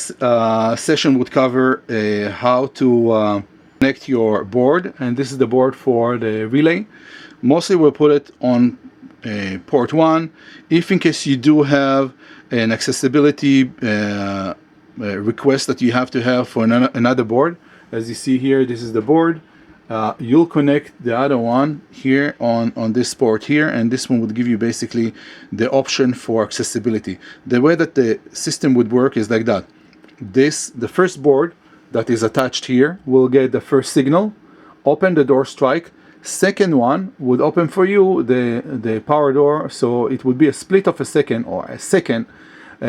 this session would cover how to connect your board, and this is the board for the relay. Mostly we'll put it on port 1. If in case you do have an accessibility request that you have to have for another board, as you see here, this is the board. You'll connect the other one here on this port here, and this one would give you basically the option for accessibility. The way that the system would work is like that. The first board that is attached here will get the first signal, open the door strike. Second one would open for you the power door, so it would be a split of a second or a second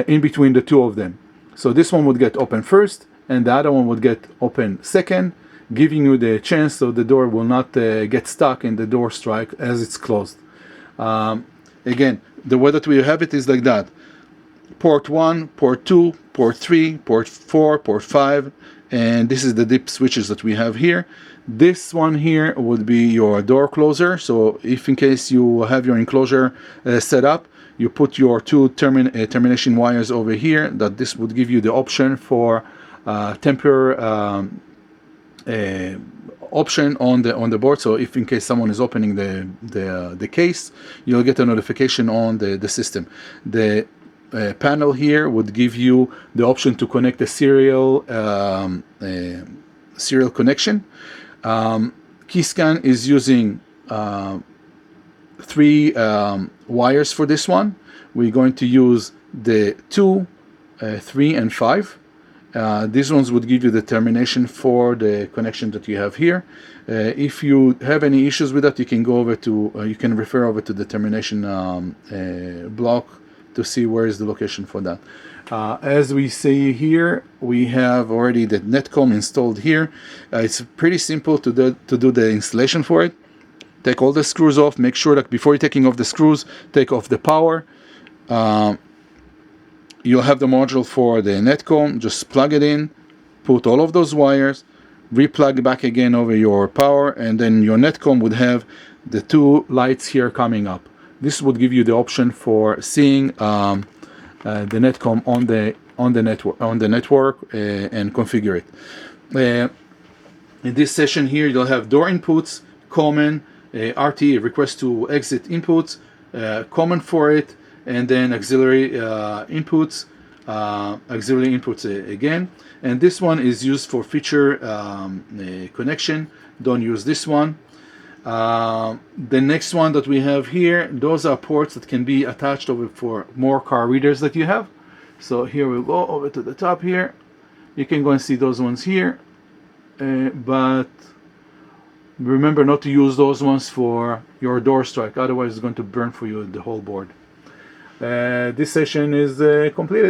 in between the two of them. So this one would get open first, and the other one would get open second, giving you the chance so the door will not get stuck in the door strike as it's closed. Again, the way that we have it is like that. Port 1, port 2, port 3, port 4, port 5, and this is the dip switches that we have here. This one here would be your door closer, so if in case you have your enclosure set up, you put your two termination wires over here, that this would give you the option for temporary option on the board. So if in case someone is opening the case, you'll get a notification on the system. The panel here would give you the option to connect a serial connection. Keyscan is using 3 wires for this one. We're going to use the 2, 3, and 5. These ones would give you the termination for the connection that you have here. If you have any issues with that, you can go over to you can refer over to the termination block to see where is the location for that. As we see here, we have already the netcom installed here. It's pretty simple to do the installation for it. Take all the screws off. Make sure that before you're taking off the screws, take off the power. You'll have the module for the netcom. Just plug it in, put all of those wires, replug back again over your power, and then your netcom would have the 2 lights here coming up. This would give you the option for seeing the netcom on the network and configure it. In this session here, you'll have door inputs, common, RT, request to exit inputs, common for it, and then auxiliary inputs again. And this one is used for feature connection. Don't use this one. The next one that we have here, those are ports that can be attached over for more car readers that you have. So here we'll go over to the top here. You can go and see those ones here, but remember not to use those ones for your door strike, otherwise it's going to burn for you the whole board. This session is completed.